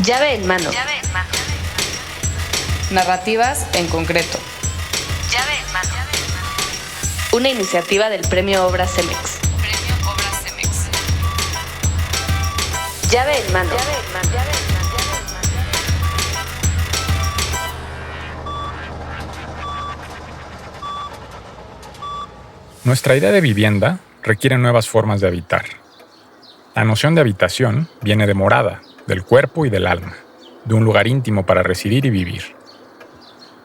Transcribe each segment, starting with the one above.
Llave en mano. Narrativas en concreto. Llave en mano. Una iniciativa del Premio Obras CEMEX. Llave en mano. Nuestra idea de vivienda requiere nuevas formas de habitar. La noción de habitación viene de morada, del cuerpo y del alma, de un lugar íntimo para residir y vivir.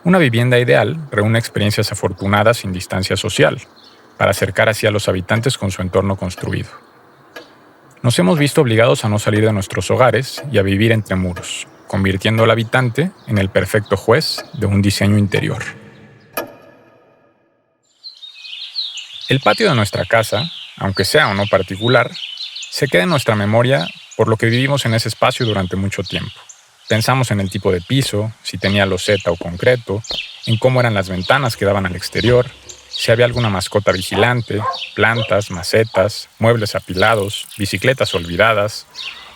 Una vivienda ideal reúne experiencias afortunadas sin distancia social, para acercar así a los habitantes con su entorno construido. Nos hemos visto obligados a no salir de nuestros hogares y a vivir entre muros, convirtiendo al habitante en el perfecto juez de un diseño interior. El patio de nuestra casa, aunque sea o no particular, se queda en nuestra memoria por lo que vivimos en ese espacio durante mucho tiempo. Pensamos en el tipo de piso, si tenía loseta o concreto, en cómo eran las ventanas que daban al exterior, si había alguna mascota vigilante, plantas, macetas, muebles apilados, bicicletas olvidadas,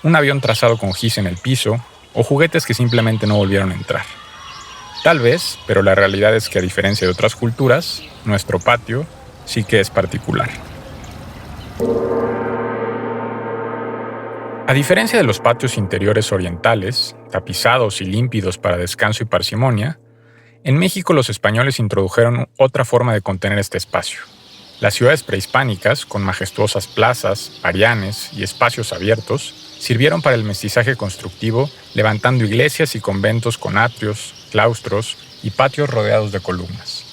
un avión trazado con gis en el piso o juguetes que simplemente no volvieron a entrar. Tal vez, pero la realidad es que a diferencia de otras culturas, nuestro patio sí que es particular. A diferencia de los patios interiores orientales, tapizados y límpidos para descanso y parsimonia, en México los españoles introdujeron otra forma de contener este espacio. Las ciudades prehispánicas, con majestuosas plazas, arianes y espacios abiertos, sirvieron para el mestizaje constructivo, levantando iglesias y conventos con atrios, claustros y patios rodeados de columnas.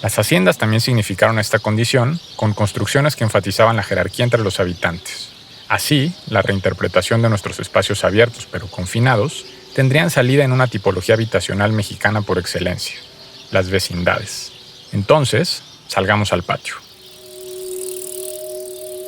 Las haciendas también significaron esta condición, con construcciones que enfatizaban la jerarquía entre los habitantes. Así, la reinterpretación de nuestros espacios abiertos pero confinados tendrían salida en una tipología habitacional mexicana por excelencia, las vecindades. Entonces, salgamos al patio.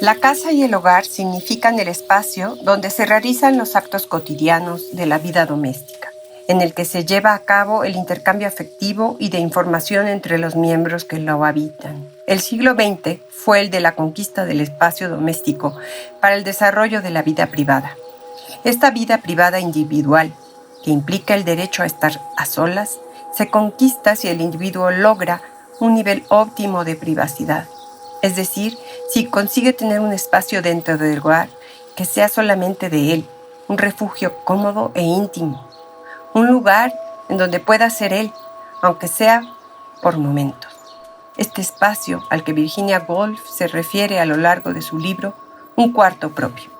La casa y el hogar significan el espacio donde se realizan los actos cotidianos de la vida doméstica, en el que se lleva a cabo el intercambio afectivo y de información entre los miembros que lo habitan. El siglo XX fue el de la conquista del espacio doméstico para el desarrollo de la vida privada. Esta vida privada individual, que implica el derecho a estar a solas, se conquista si el individuo logra un nivel óptimo de privacidad. Es decir, si consigue tener un espacio dentro del hogar que sea solamente de él, un refugio cómodo e íntimo, un lugar en donde pueda ser él, aunque sea por momentos. Este espacio al que Virginia Woolf se refiere a lo largo de su libro, Un cuarto propio.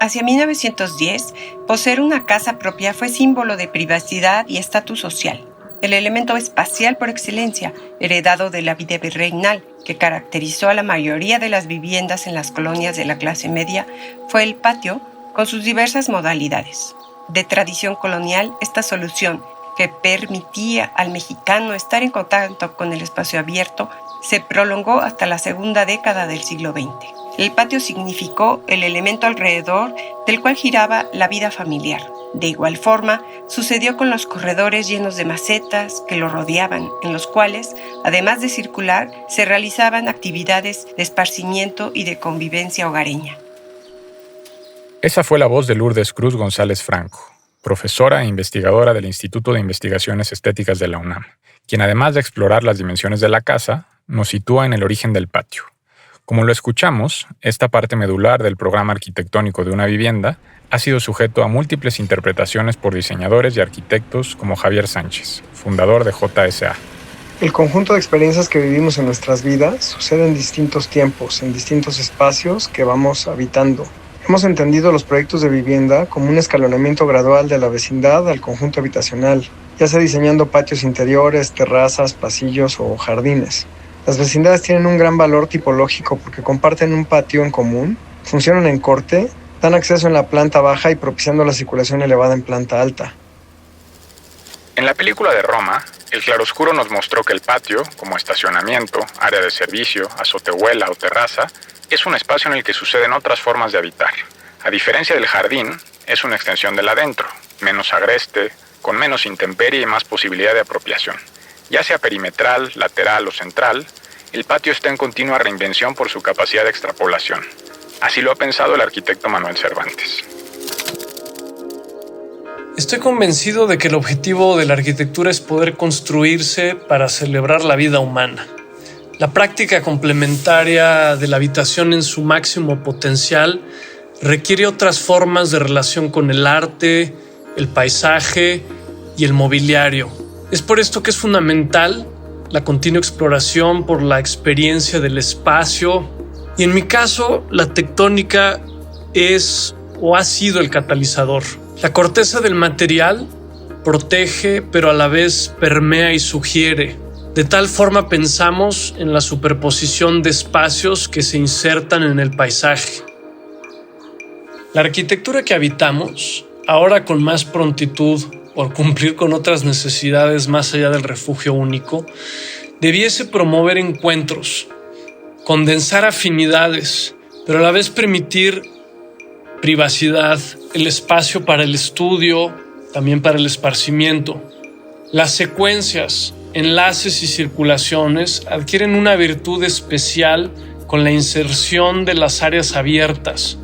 Hacia 1910, poseer una casa propia fue símbolo de privacidad y estatus social, el elemento espacial por excelencia, heredado de la vida virreinal, que caracterizó a la mayoría de las viviendas en las colonias de la clase media, fue el patio con sus diversas modalidades. De tradición colonial, esta solución, que permitía al mexicano estar en contacto con el espacio abierto, se prolongó hasta la segunda década del siglo XX. El patio significó el elemento alrededor del cual giraba la vida familiar. De igual forma, sucedió con los corredores llenos de macetas que lo rodeaban, en los cuales, además de circular, se realizaban actividades de esparcimiento y de convivencia hogareña. Esa fue la voz de Lourdes Cruz González Franco, profesora e investigadora del Instituto de Investigaciones Estéticas de la UNAM, quien además de explorar las dimensiones de la casa, nos sitúa en el origen del patio. Como lo escuchamos, esta parte medular del programa arquitectónico de una vivienda ha sido sujeto a múltiples interpretaciones por diseñadores y arquitectos como Javier Sánchez, fundador de JSA. El conjunto de experiencias que vivimos en nuestras vidas sucede en distintos tiempos, en distintos espacios que vamos habitando. Hemos entendido los proyectos de vivienda como un escalonamiento gradual de la vecindad al conjunto habitacional, ya sea diseñando patios interiores, terrazas, pasillos o jardines. Las vecindades tienen un gran valor tipológico porque comparten un patio en común, funcionan en corte, dan acceso en la planta baja y propiciando la circulación elevada en planta alta. En la película de Roma, el claroscuro nos mostró que el patio, como estacionamiento, área de servicio, azotehuela o terraza, es un espacio en el que suceden otras formas de habitar. A diferencia del jardín, es una extensión del adentro, menos agreste, con menos intemperie y más posibilidad de apropiación. Ya sea perimetral, lateral o central, el patio está en continua reinvención por su capacidad de extrapolación. Así lo ha pensado el arquitecto Manuel Cervantes. Estoy convencido de que el objetivo de la arquitectura es poder construirse para celebrar la vida humana. La práctica complementaria de la habitación en su máximo potencial requiere otras formas de relación con el arte, el paisaje y el mobiliario. Es por esto que es fundamental la continua exploración por la experiencia del espacio, y en mi caso la tectónica es o ha sido el catalizador. La corteza del material protege, pero a la vez permea y sugiere. De tal forma pensamos en la superposición de espacios que se insertan en el paisaje. La arquitectura que habitamos, ahora con más prontitud por cumplir con otras necesidades más allá del refugio único, debiese promover encuentros, condensar afinidades, pero a la vez permitir privacidad, el espacio para el estudio, también para el esparcimiento. Las secuencias, enlaces y circulaciones adquieren una virtud especial con la inserción de las áreas abiertas,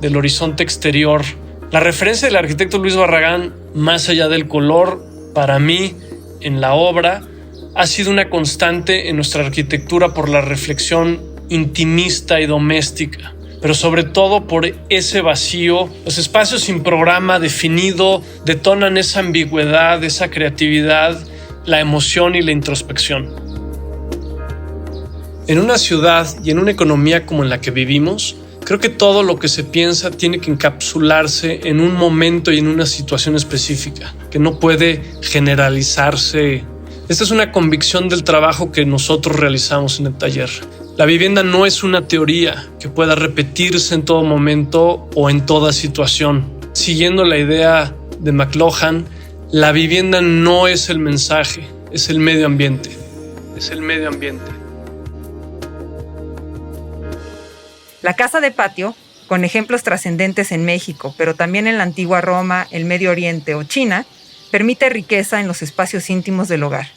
del horizonte exterior. La referencia del arquitecto Luis Barragán, más allá del color, para mí, en la obra, ha sido una constante en nuestra arquitectura por la reflexión intimista y doméstica, pero sobre todo por ese vacío. Los espacios sin programa definido detonan esa ambigüedad, esa creatividad, la emoción y la introspección. En una ciudad y en una economía como en la que vivimos, creo que todo lo que se piensa tiene que encapsularse en un momento y en una situación específica, que no puede generalizarse. Esta es una convicción del trabajo que nosotros realizamos en el taller. La vivienda no es una teoría que pueda repetirse en todo momento o en toda situación. Siguiendo la idea de McLuhan, la vivienda no es el mensaje, es el medio ambiente. Es el medio ambiente. La casa de patio, con ejemplos trascendentes en México, pero también en la antigua Roma, el Medio Oriente o China, permite riqueza en los espacios íntimos del hogar,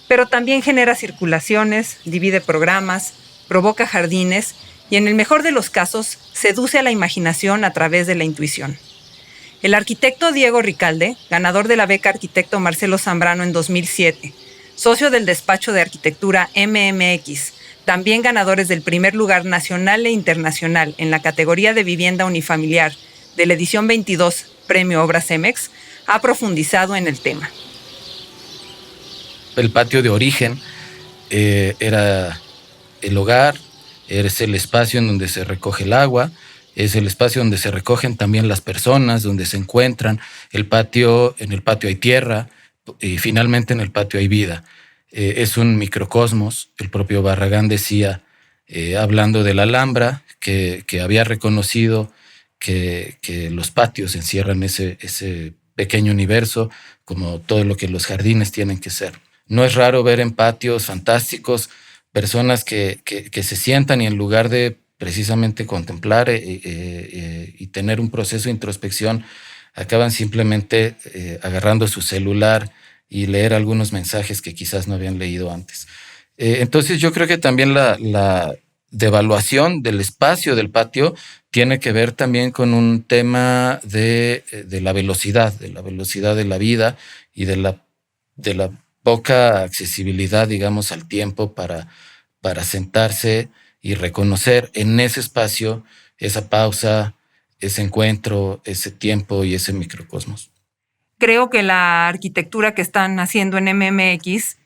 pero también genera circulaciones, divide programas, provoca jardines y, en el mejor de los casos, seduce a la imaginación a través de la intuición. El arquitecto Diego Ricalde, ganador de la beca Arquitecto Marcelo Zambrano en 2007, socio del despacho de arquitectura MMX, también ganadores del primer lugar nacional e internacional en la categoría de vivienda unifamiliar de la edición 22 Premio Obra CEMEX, ha profundizado en el tema. El patio de origen era el hogar, es el espacio en donde se recoge el agua, es el espacio donde se recogen también las personas, donde se encuentran. En el patio hay tierra y finalmente en el patio hay vida. Es un microcosmos. El propio Barragán decía, hablando de la Alhambra, que había reconocido que los patios encierran ese pequeño universo, como todo lo que los jardines tienen que ser. No es raro ver en patios fantásticos personas que se sientan y en lugar de precisamente contemplar y tener un proceso de introspección, acaban simplemente agarrando su celular y leer algunos mensajes que quizás no habían leído antes. Entonces yo creo que también la devaluación del espacio del patio tiene que ver también con un tema de la velocidad de la vida y de la poca accesibilidad, digamos, al tiempo para sentarse y reconocer en ese espacio esa pausa, ese encuentro, ese tiempo y ese microcosmos. Creo que la arquitectura que están haciendo en MMX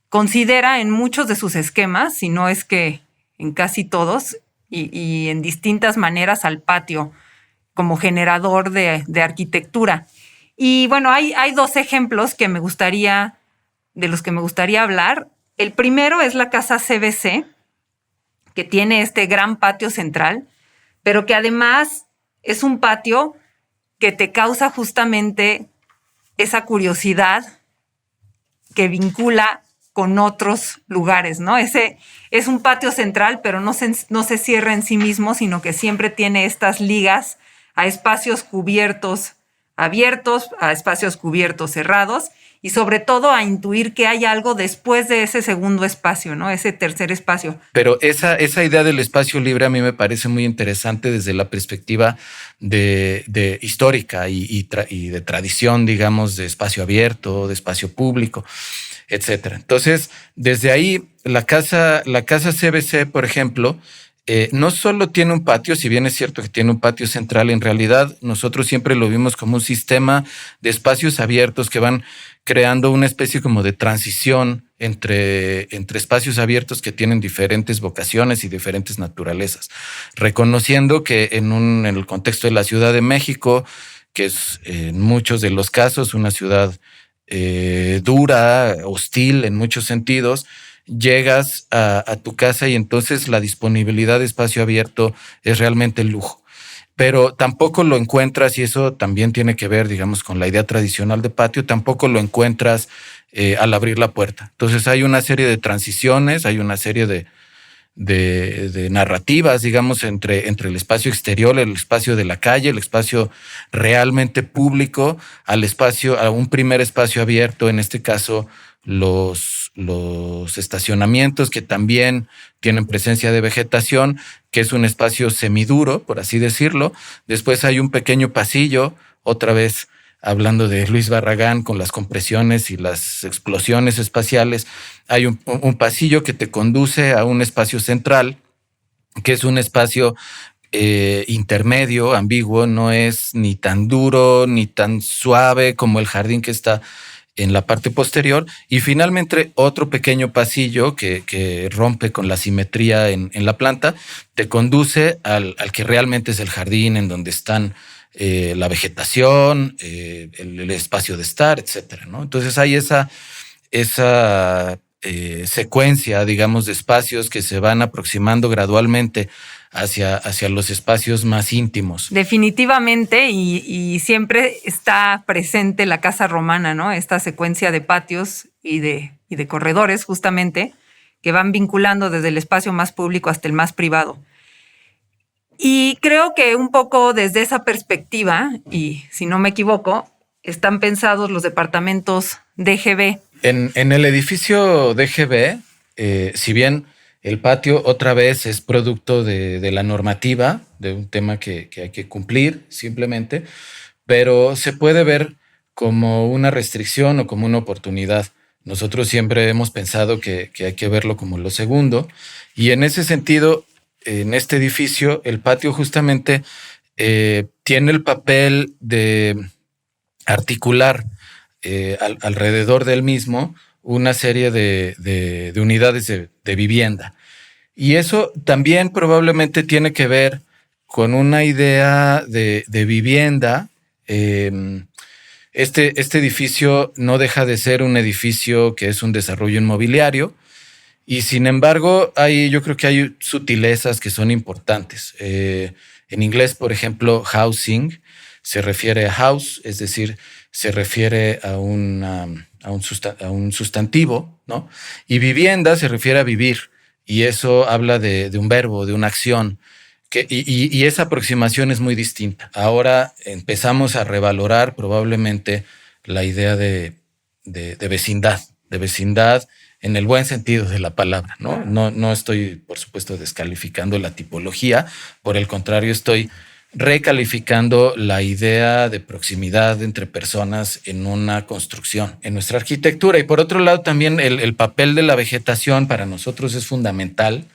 considera en muchos de sus esquemas, si no es que en casi todos, y en distintas maneras al patio como generador de arquitectura. Y bueno, hay dos ejemplos de los que me gustaría hablar. El primero es la casa CBC, que tiene este gran patio central, pero que además es un patio que te causa justamente esa curiosidad que vincula con otros lugares, ¿no? Ese es un patio central, pero no se cierra en sí mismo, sino que siempre tiene estas ligas a espacios cubiertos abiertos, a espacios cubiertos, cerrados, y sobre todo a intuir que hay algo después de ese segundo espacio, ¿no? Ese tercer espacio. Pero esa idea del espacio libre a mí me parece muy interesante desde la perspectiva de histórica y de tradición, digamos, de espacio abierto, de espacio público, etcétera. Entonces, desde ahí, la casa CBC, por ejemplo, no solo tiene un patio, si bien es cierto que tiene un patio central, en realidad nosotros siempre lo vimos como un sistema de espacios abiertos que van creando una especie como de transición entre espacios abiertos que tienen diferentes vocaciones y diferentes naturalezas, reconociendo que en el contexto de la Ciudad de México, que es en muchos de los casos una ciudad dura, hostil en muchos sentidos, llegas a tu casa y entonces la disponibilidad de espacio abierto es realmente el lujo. Pero tampoco lo encuentras, y eso también tiene que ver, digamos, con la idea tradicional de patio, tampoco lo encuentras al abrir la puerta. Entonces hay una serie de transiciones, hay una serie de narrativas, digamos, entre el espacio exterior, el espacio de la calle, el espacio realmente público, a un primer espacio abierto, en este caso los estacionamientos, que también tienen presencia de vegetación, que es un espacio semiduro, por así decirlo. Después hay un pequeño pasillo, otra vez hablando de Luis Barragán con las compresiones y las explosiones espaciales. Hay un pasillo que te conduce a un espacio central, que es un espacio intermedio, ambiguo, no es ni tan duro ni tan suave como el jardín que está en la parte posterior, y finalmente otro pequeño pasillo que rompe con la simetría en la planta, te conduce al que realmente es el jardín, en donde están la vegetación, el espacio de estar, etcétera, ¿no? Entonces hay esa secuencia, digamos, de espacios que se van aproximando gradualmente hacia los espacios más íntimos. Definitivamente, y siempre está presente la casa romana, ¿no? Esta secuencia de patios y de corredores, justamente, que van vinculando desde el espacio más público hasta el más privado. Y creo que un poco desde esa perspectiva, y si no me equivoco, están pensados los departamentos DGB. En el edificio DGB, si bien el patio otra vez es producto de la normativa, de un tema que hay que cumplir simplemente, pero se puede ver como una restricción o como una oportunidad. Nosotros siempre hemos pensado que hay que verlo como lo segundo, y en ese sentido, en este edificio, el patio justamente tiene el papel de articular alrededor del mismo una serie de unidades de vivienda. Y eso también probablemente tiene que ver con una idea de vivienda. Este edificio no deja de ser un edificio que es un desarrollo inmobiliario, y sin embargo yo creo que hay sutilezas que son importantes. En inglés, por ejemplo, housing se refiere a house, es decir, se refiere a un sustantivo, ¿no? Y vivienda se refiere a vivir, y eso habla de un verbo, de una acción, y esa aproximación es muy distinta. Ahora empezamos a revalorar probablemente la idea de vecindad en el buen sentido de la palabra, ¿no? No estoy, por supuesto, descalificando la tipología, por el contrario, estoy recalificando la idea de proximidad entre personas en una construcción, en nuestra arquitectura. Y por otro lado, también el papel de la vegetación para nosotros es fundamental.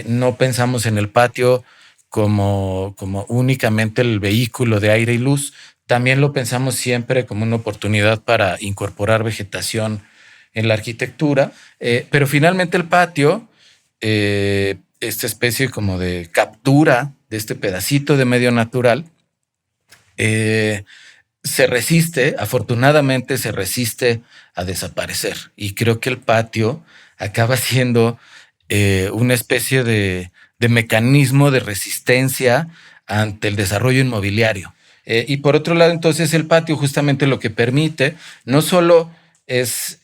No pensamos en el patio como únicamente el vehículo de aire y luz, también lo pensamos siempre como una oportunidad para incorporar vegetación en la arquitectura, pero finalmente el patio, esta especie como de captura de este pedacito de medio natural, afortunadamente se resiste a desaparecer. Y creo que el patio acaba siendo una especie de mecanismo de resistencia ante el desarrollo inmobiliario. Y por otro lado, entonces, el patio justamente lo que permite no solo es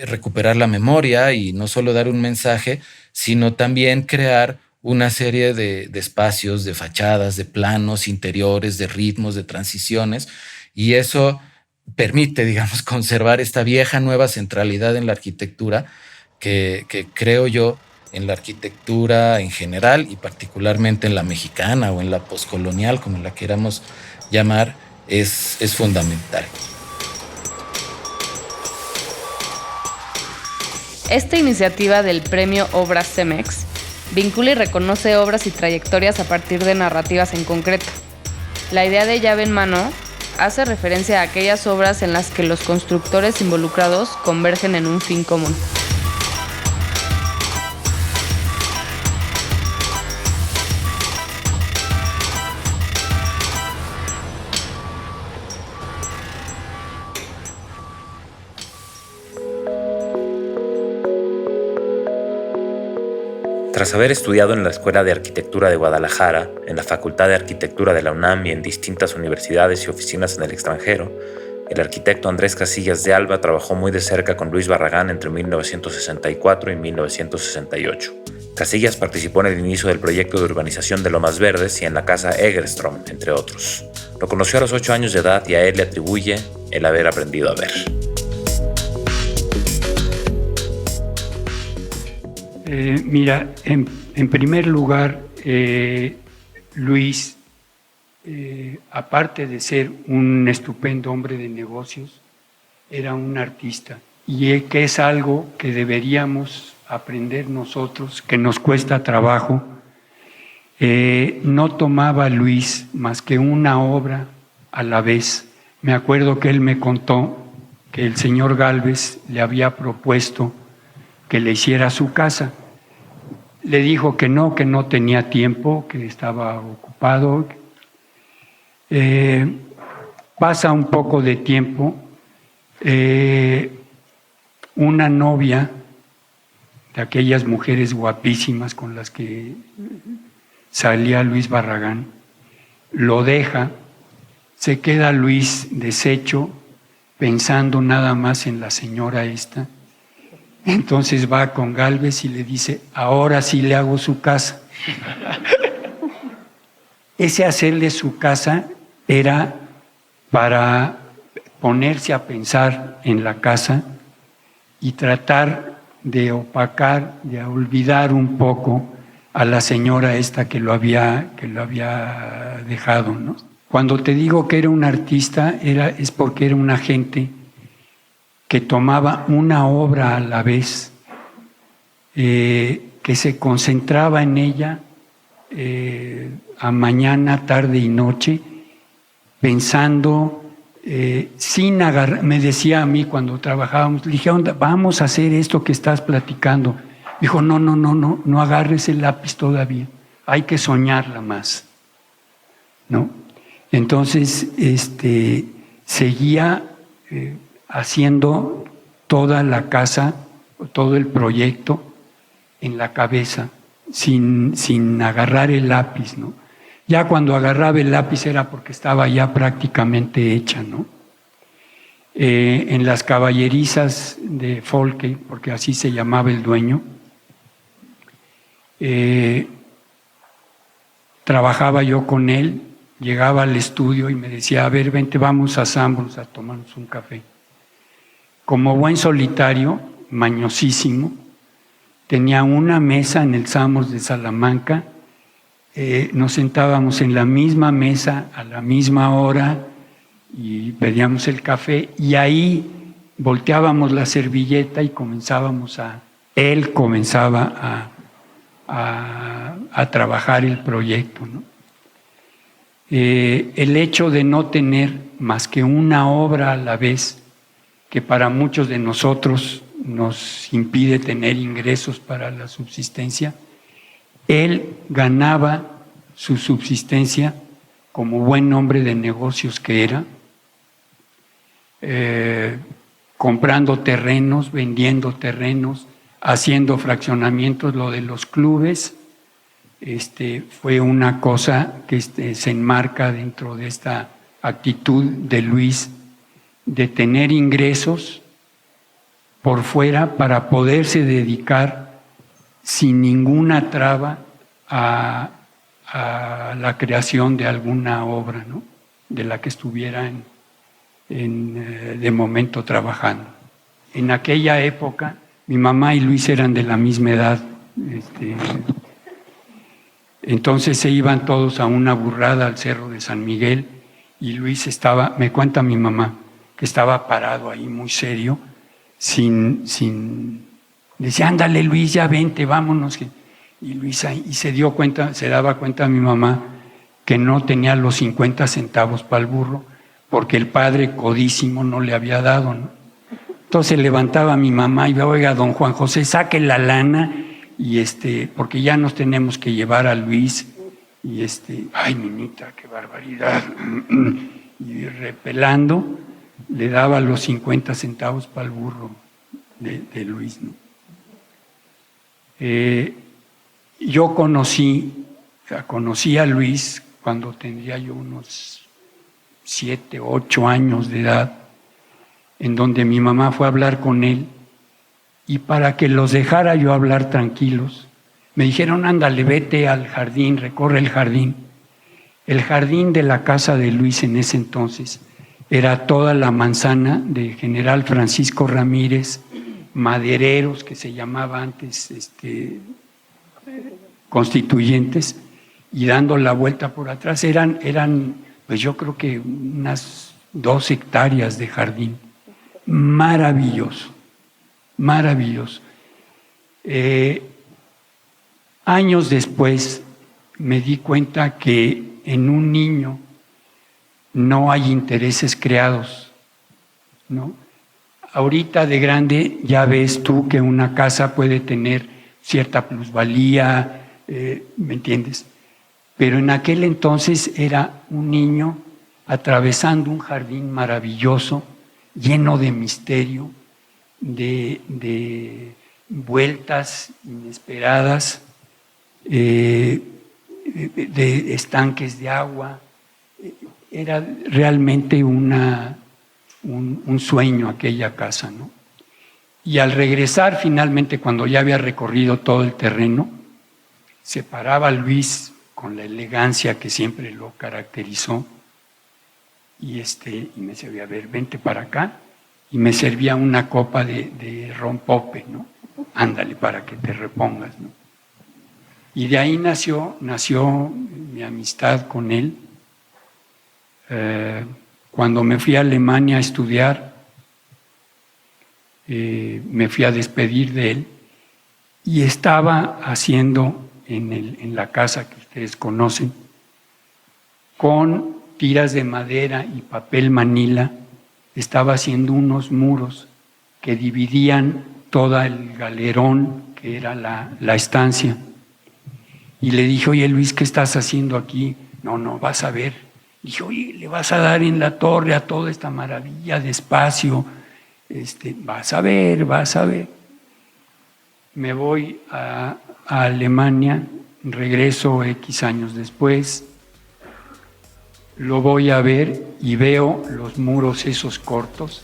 recuperar la memoria y no solo dar un mensaje, sino también crear una serie de espacios, de fachadas, de planos interiores, de ritmos, de transiciones, y eso permite, digamos, conservar esta vieja nueva centralidad en la arquitectura que creo yo en la arquitectura en general y particularmente en la mexicana o en la poscolonial, como la queramos llamar, es fundamental. Esta iniciativa del Premio Obras CEMEX vincula y reconoce obras y trayectorias a partir de narrativas en concreto. La idea de llave en mano hace referencia a aquellas obras en las que los constructores involucrados convergen en un fin común. Tras haber estudiado en la Escuela de Arquitectura de Guadalajara, en la Facultad de Arquitectura de la UNAM y en distintas universidades y oficinas en el extranjero, el arquitecto Andrés Casillas de Alba trabajó muy de cerca con Luis Barragán entre 1964 y 1968. Casillas participó en el inicio del proyecto de urbanización de Lomas Verdes y en la Casa Egerstrom, entre otros. Lo conoció a los 8 años de edad y a él le atribuye el haber aprendido a ver. Mira, en primer lugar, Luis, aparte de ser un estupendo hombre de negocios, era un artista, y que es algo que deberíamos aprender nosotros, que nos cuesta trabajo. No tomaba Luis más que una obra a la vez. Me acuerdo que él me contó que el señor Gálvez le había propuesto que le hiciera su casa. Le dijo que no tenía tiempo, que estaba ocupado. Pasa un poco de tiempo, una novia de aquellas mujeres guapísimas con las que salía Luis Barragán, lo deja, se queda Luis deshecho, pensando nada más en la señora esta. Entonces va con Gálvez y le dice, ahora sí le hago su casa. Ese hacerle su casa era para ponerse a pensar en la casa y tratar de opacar, de olvidar un poco a la señora esta que lo había dejado, ¿no? Cuando te digo que era un artista, es porque era una gente que tomaba una obra a la vez, que se concentraba en ella a mañana, tarde y noche, pensando, sin agarrar. Me decía a mí cuando trabajábamos, le dije, vamos a hacer esto que estás platicando. Dijo, no agarres el lápiz todavía, hay que soñarla más, ¿no? Entonces, seguía haciendo toda la casa, todo el proyecto en la cabeza, sin agarrar el lápiz, ¿no? Ya cuando agarraba el lápiz era porque estaba ya prácticamente hecha, ¿no? En las caballerizas de Folke, porque así se llamaba el dueño, trabajaba yo con él, llegaba al estudio y me decía, a ver, vente, vamos a Sanborns a tomarnos un café. Como buen solitario, mañosísimo, tenía una mesa en el Sanborns de Salamanca, nos sentábamos en la misma mesa a la misma hora y pedíamos el café y ahí volteábamos la servilleta y él comenzaba a trabajar el proyecto, ¿no? El hecho de no tener más que una obra a la vez, que para muchos de nosotros nos impide tener ingresos para la subsistencia, él ganaba su subsistencia como buen hombre de negocios que era, comprando terrenos, vendiendo terrenos, haciendo fraccionamientos. Lo de los clubes fue una cosa que se enmarca dentro de esta actitud de Luis de tener ingresos por fuera para poderse dedicar sin ninguna traba a la creación de alguna obra, ¿no? De la que estuviera de momento trabajando. En aquella época, mi mamá y Luis eran de la misma edad. Entonces se iban todos a una burrada al Cerro de San Miguel y Luis estaba, me cuenta mi mamá, que estaba parado ahí muy serio, decía, ándale Luis, ya vente, vámonos. Y Luis ahí, y se daba cuenta mi mamá que no tenía los 50 centavos para el burro, porque el padre codísimo no le había dado, ¿no? Entonces levantaba a mi mamá y oiga, don Juan José, saque la lana, y porque ya nos tenemos que llevar a Luis, y ay, minita, qué barbaridad. Y repelando, le daba los 50 centavos para el burro de Luis, ¿no? Yo conocí a Luis cuando tendría yo unos 7, 8 años de edad, en donde mi mamá fue a hablar con él, y para que los dejara yo hablar tranquilos, me dijeron, ándale, vete al jardín, recorre el jardín. El jardín de la casa de Luis en ese entonces era toda la manzana de General Francisco Ramírez, Madereros, que se llamaba antes Constituyentes, y dando la vuelta por atrás eran pues yo creo que unas 2 hectáreas de jardín. Maravilloso, maravilloso. Años después me di cuenta que en un niño no hay intereses creados, ¿no? Ahorita de grande ya ves tú que una casa puede tener cierta plusvalía, ¿me entiendes? Pero en aquel entonces era un niño atravesando un jardín maravilloso, lleno de misterio, de vueltas inesperadas, de estanques de agua. Era realmente un sueño aquella casa, ¿no? Y al regresar finalmente, cuando ya había recorrido todo el terreno, se paraba Luis con la elegancia que siempre lo caracterizó y me decía, a ver, vente para acá, y me servía una copa de rompope, ¿no? Ándale para que te repongas, ¿no? Y de ahí nació mi amistad con él. Cuando me fui a Alemania a estudiar, me fui a despedir de él y estaba haciendo en la casa que ustedes conocen, con tiras de madera y papel manila, estaba haciendo unos muros que dividían todo el galerón que era la estancia. Y le dije, oye Luis, ¿qué estás haciendo aquí? No, vas a ver. Dije, oye, le vas a dar en la torre a toda esta maravilla de espacio. Vas a ver. Me voy a Alemania, regreso X años después, lo voy a ver y veo los muros esos cortos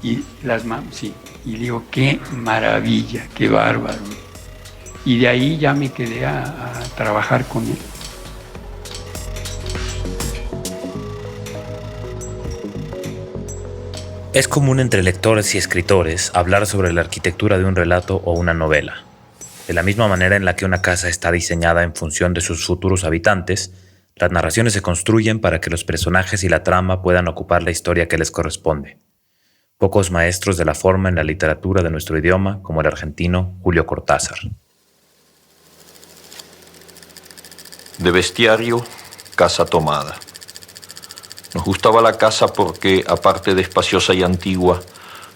y las manos, sí, y digo, qué maravilla, qué bárbaro. Y de ahí ya me quedé a trabajar con él. Es común entre lectores y escritores hablar sobre la arquitectura de un relato o una novela. De la misma manera en la que una casa está diseñada en función de sus futuros habitantes, las narraciones se construyen para que los personajes y la trama puedan ocupar la historia que les corresponde. Pocos maestros de la forma en la literatura de nuestro idioma como el argentino Julio Cortázar. De bestiario, casa tomada. Nos gustaba la casa porque, aparte de espaciosa y antigua,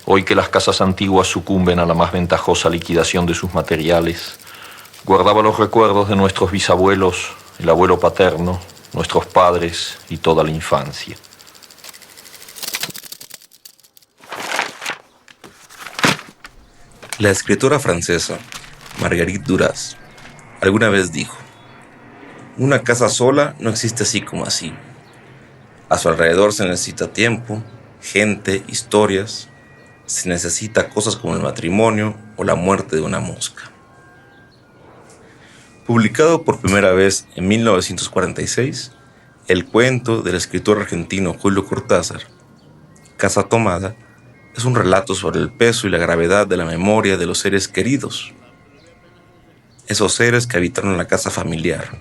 hoy que las casas antiguas sucumben a la más ventajosa liquidación de sus materiales, guardaba los recuerdos de nuestros bisabuelos, el abuelo paterno, nuestros padres y toda la infancia. La escritora francesa Marguerite Duras alguna vez dijo: una casa sola no existe así como así. A su alrededor se necesita tiempo, gente, historias. Se necesita cosas como el matrimonio o la muerte de una mosca. Publicado por primera vez en 1946, el cuento del escritor argentino Julio Cortázar, Casa Tomada, es un relato sobre el peso y la gravedad de la memoria de los seres queridos. Esos seres que habitaron la casa familiar.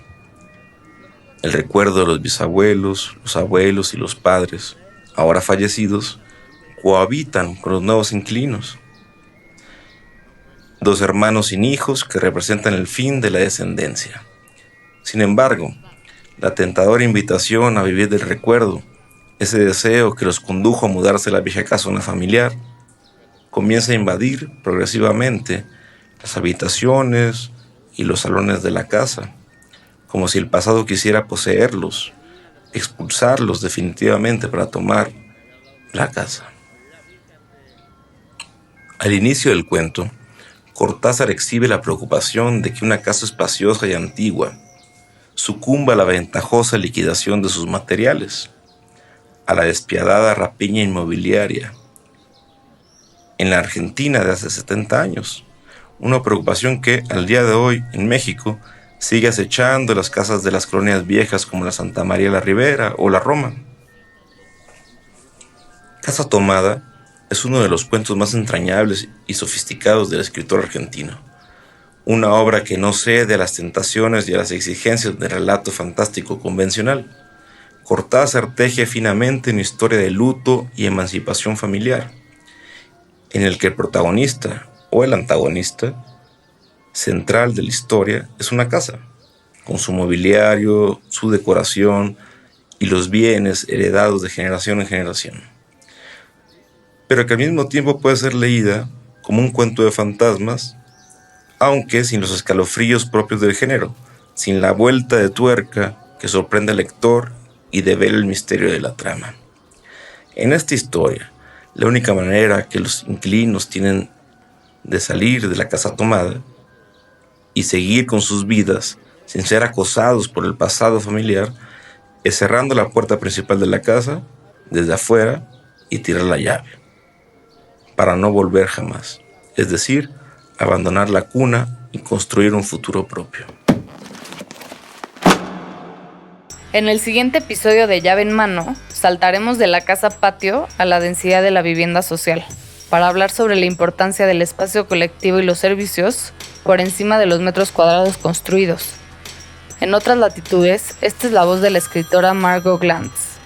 El recuerdo de los bisabuelos, los abuelos y los padres, ahora fallecidos, cohabitan con los nuevos inquilinos. 2 hermanos sin hijos que representan el fin de la descendencia. Sin embargo, la tentadora invitación a vivir del recuerdo, ese deseo que los condujo a mudarse a la vieja casona familiar, comienza a invadir progresivamente las habitaciones y los salones de la casa, como si el pasado quisiera poseerlos, expulsarlos definitivamente para tomar la casa. Al inicio del cuento, Cortázar exhibe la preocupación de que una casa espaciosa y antigua sucumba a la ventajosa liquidación de sus materiales, a la despiadada rapiña inmobiliaria. En la Argentina de hace 70 años, una preocupación que al día de hoy en México sigue acechando las casas de las colonias viejas como la Santa María la Ribera o la Roma. Casa Tomada es uno de los cuentos más entrañables y sofisticados del escritor argentino. Una obra que no cede a las tentaciones y a las exigencias del relato fantástico convencional. Cortázar teje finamente una historia de luto y emancipación familiar, en el que el protagonista o el antagonista central de la historia es una casa, con su mobiliario, su decoración y los bienes heredados de generación en generación, pero que al mismo tiempo puede ser leída como un cuento de fantasmas, aunque sin los escalofríos propios del género, sin la vuelta de tuerca que sorprende al lector y devela el misterio de la trama. En esta historia, la única manera que los inquilinos tienen de salir de la casa tomada y seguir con sus vidas sin ser acosados por el pasado familiar es cerrando la puerta principal de la casa desde afuera y tirar la llave, para no volver jamás, es decir, abandonar la cuna y construir un futuro propio. En el siguiente episodio de Llave en Mano, saltaremos de la casa patio a la densidad de la vivienda social, para hablar sobre la importancia del espacio colectivo y los servicios por encima de los metros cuadrados construidos. En otras latitudes, esta es la voz de la escritora Margot Glantz.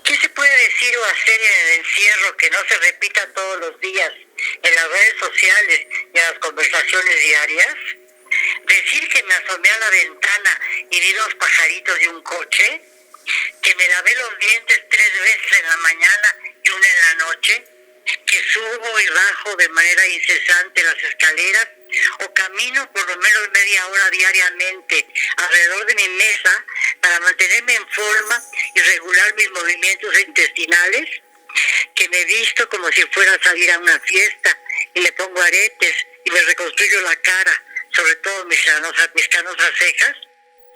¿Qué se puede decir o hacer en el encierro que no se repita todos los días en las redes sociales y en las conversaciones diarias? Decir que me asomé a la ventana y vi 2 pajaritos de un coche, que me lavé los dientes 3 veces en la mañana y 1 en la noche, que subo y bajo de manera incesante las escaleras o camino por lo menos media hora diariamente alrededor de mi mesa para mantenerme en forma y regular mis movimientos intestinales, que me visto como si fuera a salir a una fiesta y me pongo aretes y me reconstruyo la cara, sobre todo mis canosas cejas.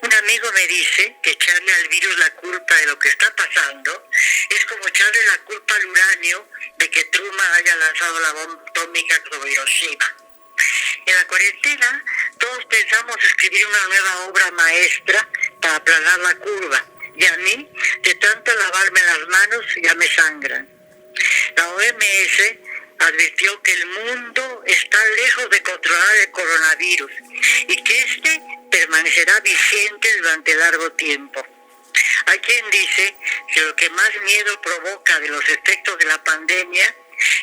Un amigo me dice que echarle al virus la culpa de lo que está pasando es como echarle la culpa al uranio de que Truman haya lanzado la bomba atómica sobre Hiroshima. En la cuarentena todos pensamos escribir una nueva obra maestra para aplanar la curva, y a mí, de tanto lavarme las manos, ya me sangran. La OMS advirtió que el mundo está lejos de controlar el coronavirus y que este permanecerá vigente durante largo tiempo. Hay quien dice que lo que más miedo provoca de los efectos de la pandemia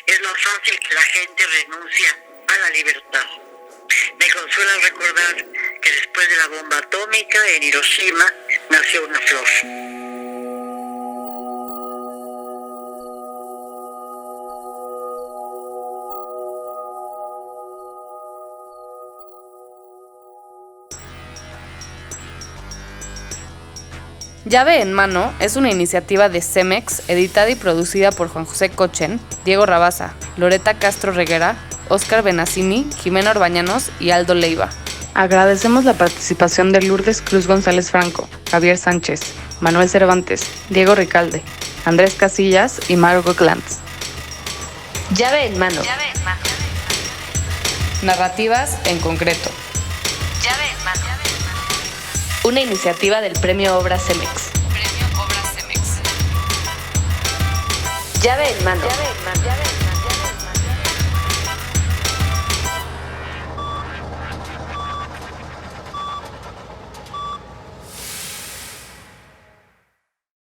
es lo fácil que la gente renuncia a la libertad. Me consuela recordar que después de la bomba atómica en Hiroshima nació una flor. Llave en Mano es una iniciativa de Cemex, editada y producida por Juan José Cochen, Diego Rabasa, Loreta Castro Reguera, Óscar Benassini, Jimena Orbañanos y Aldo Leiva. Agradecemos la participación de Lourdes Cruz González Franco, Javier Sánchez, Manuel Cervantes, Diego Ricalde, Andrés Casillas y Margot Glantz. Llave en mano. Narrativas en concreto. Llave en mano. Una iniciativa del Premio Obra CEMEX. Premio Obra CEMEX. Llave en mano.